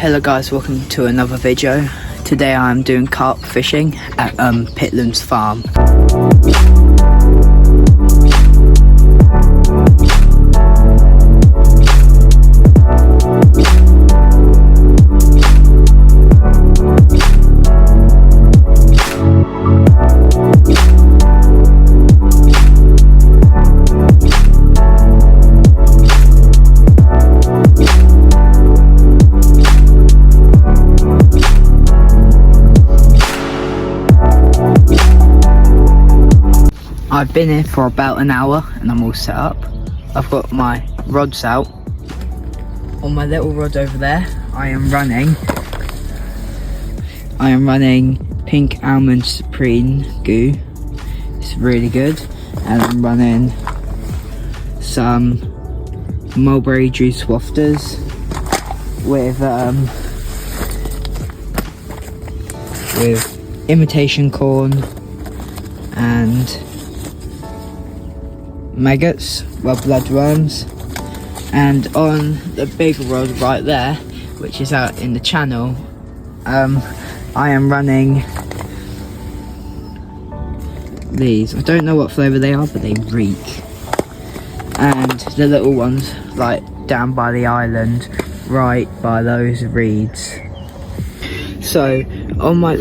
Hello guys, welcome to another video. Today I'm doing carp fishing at Pitland's farm. I've been here for about an hour and I'm all set up. I've got my rods out. On my little rod over there, I am running Pink Almond Supreme Goo. It's really good. And I'm running some mulberry juice wafters with imitation corn and maggots, well, bloodworms. And on the big rod right there, which is out in the channel, I am running these. I don't know what flavour they are, but they reek. And the little ones, like down by the island, right by those reeds. So on my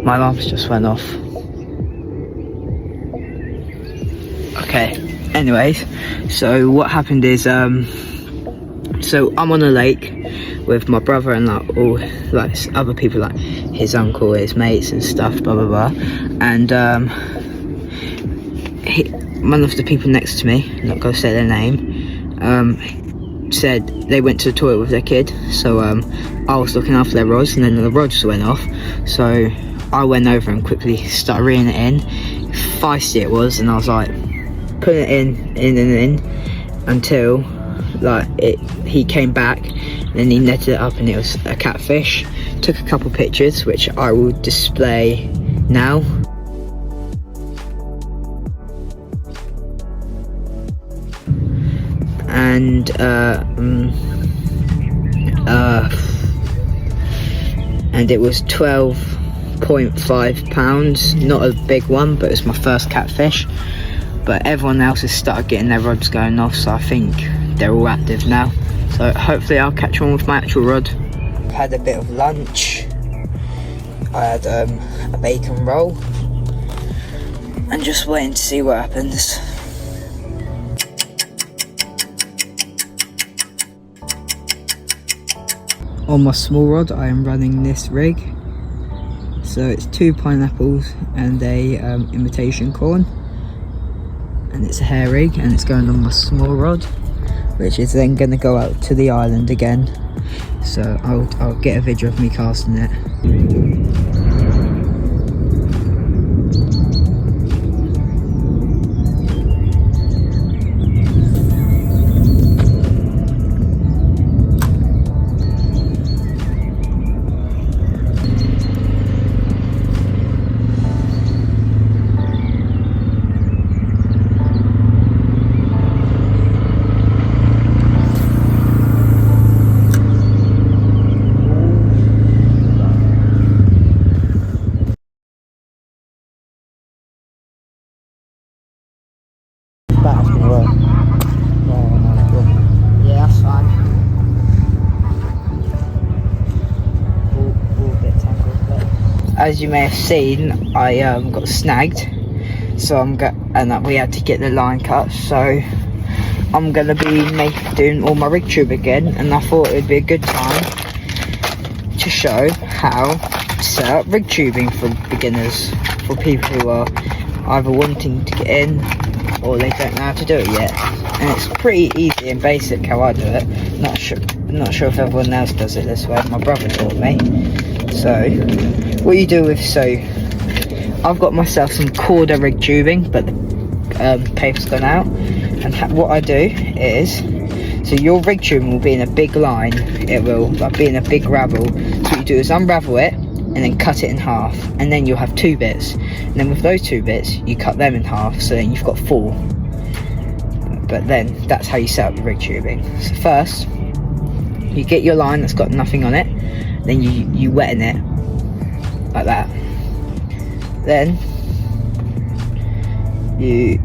alarms just went off. Okay, anyways, so what happened is, so I'm on a lake with my brother and like other people, like his uncle, his mates and stuff, blah blah blah. And one of the people next to me, I'm not gonna say their name, said they went to the toilet with their kid. So I was looking after their rods, and then the rods went off. So I went over and quickly started reeling it in. Feisty it was, and I was like putting it in until like he came back, and then he netted it up and it was a catfish. Took a couple pictures which I will display now. And it was 12.5 pounds, not a big one, but it's my first catfish. But everyone else has started getting their rods going off, so I think they're all active now. So hopefully I'll catch one with my actual rod. Had a bit of lunch. I had a bacon roll and just waiting to see what happens. On my small rod I am running this rig. So it's 2 pineapples and a imitation corn, and it's a hair rig, and it's going on my small rod, which is then going to go out to the island again. So I'll get a video of me casting it. Yeah, that's fine. All a bit tangled, but as you may have seen, I got snagged, so we had to get the line cut. So I'm gonna be doing all my rig tube again, and I thought it would be a good time to show how to set up rig tubing for beginners, for people who are either wanting to get in or they don't know how to do it yet. And it's pretty easy and basic how I do it. Not sure if everyone else does it this way. My brother taught me. So what you do I've got myself some Corda rig tubing, but the paper's gone out. And what I do is, so your rig tubing will be in a big line. It will be in a big ravel. So what you do is unravel it and then cut it in half, and then you'll have 2 bits. And then with those 2 bits, you cut them in half, so then you've got 4. but then that's how you set up the rig tubing. So first, you get your line that's got nothing on it, then you wetten it like that. Then you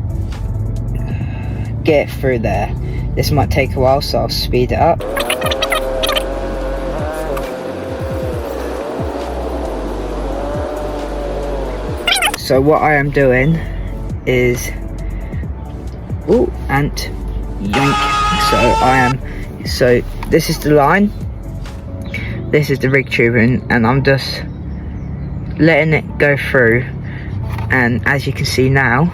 get through there. This might take a while, so I'll speed it up. So what I am doing is, ooh, ant, yank. So this is the line, this is the rig tubing, and I'm just letting it go through, and as you can see now,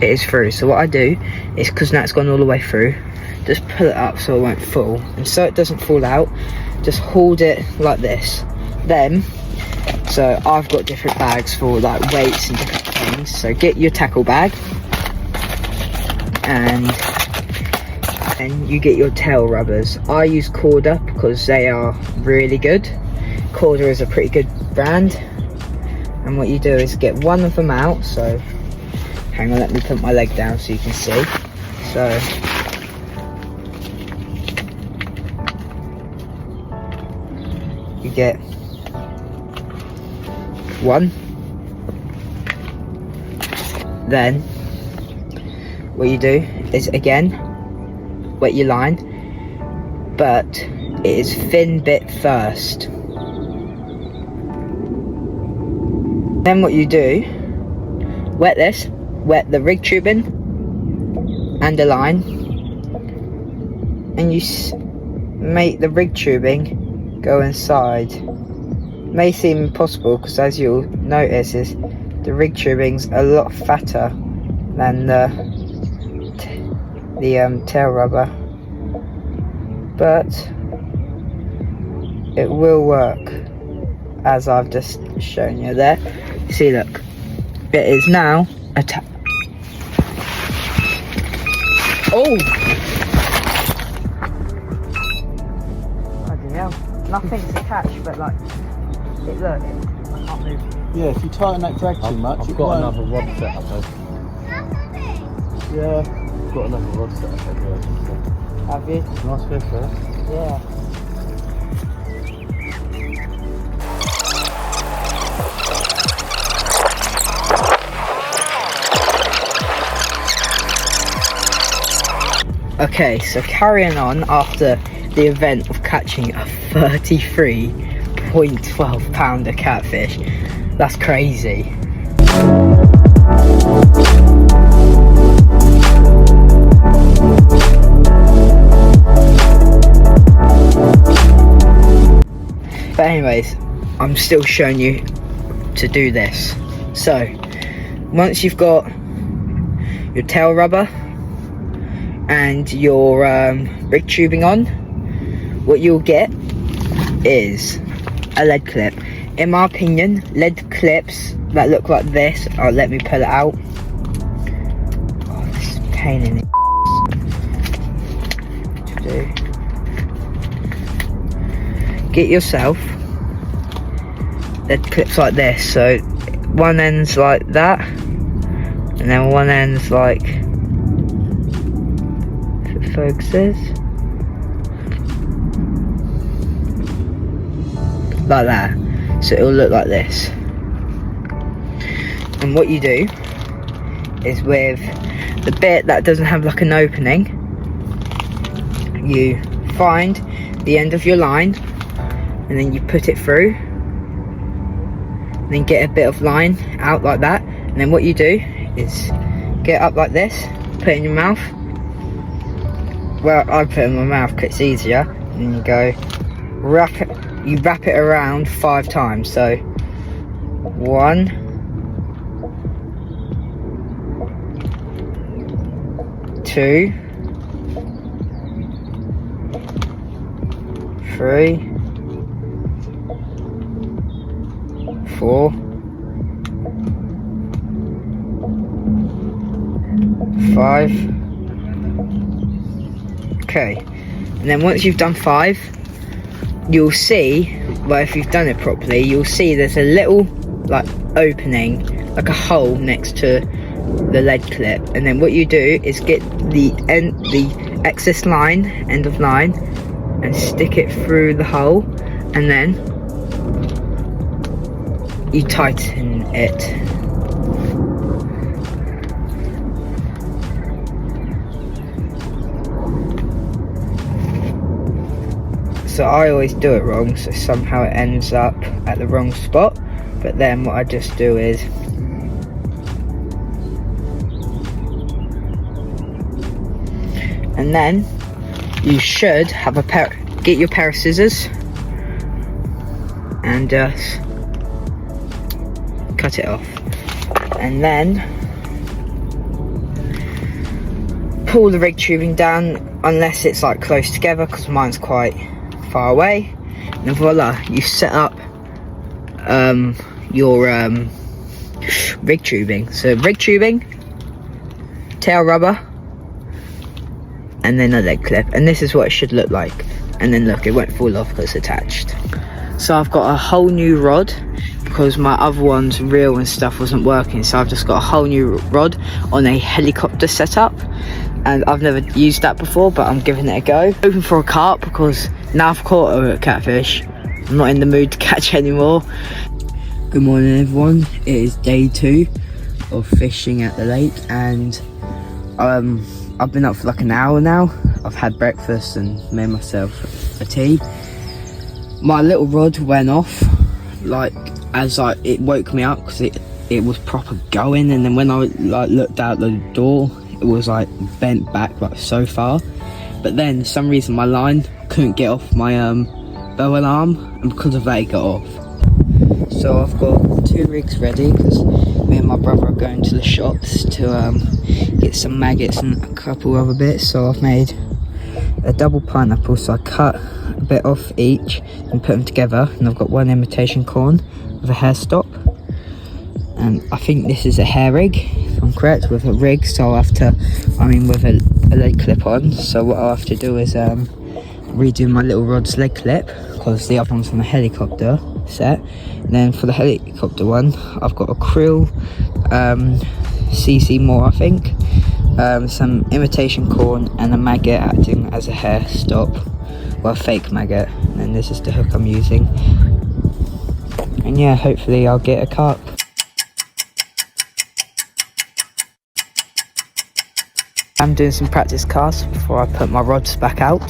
it is through. So what I do is, because now it's gone all the way through, just pull it up so it won't fall, and so it doesn't fall out, just hold it like this. Then, so I've got different bags for like weights and different things, so get your tackle bag, and you get your tail rubbers. I use Corda because they are really good. Corda is a pretty good brand, and what you do is get one of them out. So hang on, let me put my leg down so you can see. So you get one. Then what you do is, again, wet your line, but it is thin bit first. Then what you do, wet this, wet the rig tubing and the line, and you make the rig tubing go inside. May seem impossible because, as you'll notice, is the rig tubing's a lot fatter than the tail rubber, but it will work as I've just shown you there. See, look, it is now oh! Bloody hell. Nothing to catch, but like, look, I can't move. Yeah, if you tighten that drag too much, I've got another rod set up there. Yeah. I've got another rod set up there. Have you? Nice fish there. Yeah. Okay, so carrying on after the event of catching a 33.12 pounder catfish. That's crazy. But anyways, I'm still showing you to do this. So once you've got your tail rubber and your rig tubing on, what you'll get is a lead clip. In my opinion, lead clips that look like this, let me pull it out. Oh, this is a pain in the to do. Get yourself lead clips like this. So one end's like that, and then one end's like, if it focuses, like that. So it'll look like this. And what you do is, with the bit that doesn't have like an opening, you find the end of your line and then you put it through, and then get a bit of line out like that, and then what you do is get up like this, put it in your mouth. Well, I put it in my mouth because it's easier, and you go wrap it. You wrap it around 5 times. So 1, 2, 3, 4, 5. Okay, and then once you've done 5, you'll see, well, if you've done it properly, you'll see there's a little like opening, like a hole next to the lead clip, and then what you do is get the excess line, end of line, and stick it through the hole, and then you tighten it. So I always do it wrong, so somehow it ends up at the wrong spot. But then what I just do is and then you should have get your pair of scissors and just cut it off, and then pull the rig tubing down unless it's like close together, because mine's quite far away, and voila, you set up your rig tubing. So rig tubing, tail rubber, and then a leg clip, and this is what it should look like. And then look, it won't fall off because it's attached. So I've got a whole new rod because my other one's reel and stuff wasn't working, so I've just got a whole new rod on a helicopter setup, and I've never used that before, but I'm giving it a go. Hoping for a carp, because now I've caught a catfish, I'm not in the mood to catch anymore. Good morning everyone, it is day 2 of fishing at the lake, and I've been up for like an hour now. I've had breakfast and made myself a tea. My little rod went off, like as it woke me up, because it was proper going, and then when I like looked out the door, it was like bent back like so far. But then for some reason my line couldn't get off my bow alarm, and because of that it got off. So I've got 2 rigs ready, because me and my brother are going to the shops to get some maggots and a couple other bits. So I've made a double pineapple, so I cut a bit off each and put them together, and I've got 1 imitation corn with a hair stop, and I think this is a hair rig if I'm correct, with a rig, so I'll have to, with a leg clip on. So what I'll have to do is redo my little rod's leg clip, because the other one's from a helicopter set. And then for the helicopter one, I've got a krill cc more, I think, some imitation corn, and a maggot acting as a hair stop, well, a fake maggot, and this is the hook I'm using. And yeah, hopefully I'll get a carp. I'm doing some practice casts before I put my rods back out.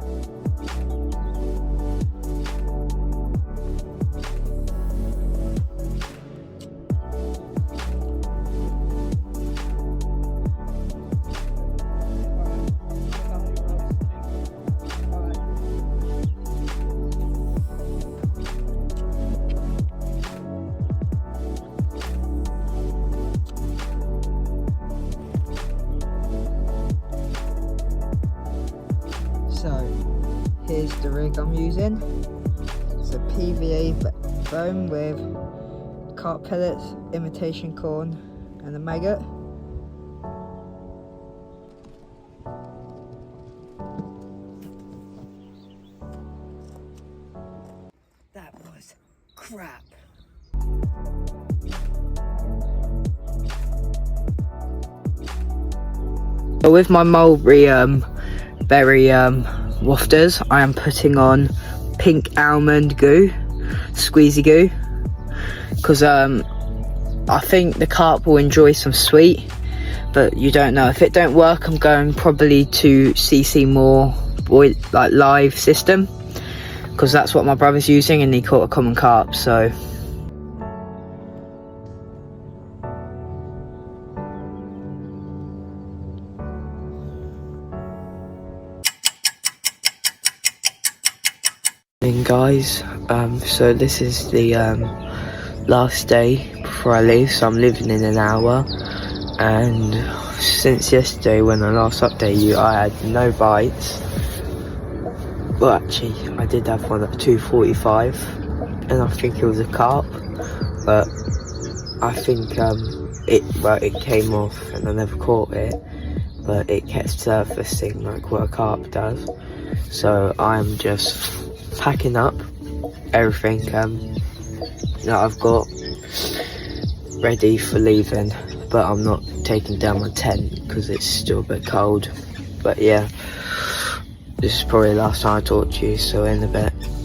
So here's the rig I'm using. It's a PVA foam with carp pellets, imitation corn, and a maggot. That was crap. So with my mulberry berry wafters, I am putting on pink almond goo, squeezy goo, because I think the carp will enjoy some sweet, but you don't know. If it don't work, I'm going probably to CC more like live system, because that's what my brother's using, and he caught a common carp. So guys, so this is the last day before I leave, so I'm leaving in an hour, and since yesterday when I last updated you, I had no bites. Well, actually I did have one at 2:45, and I think it was a carp, but I think it came off and I never caught it, but it kept surfacing like what a carp does. So I'm just packing up everything that I've got ready for leaving, but I'm not taking down my tent because it's still a bit cold. But yeah, this is probably the last time I talk to you, so in a bit.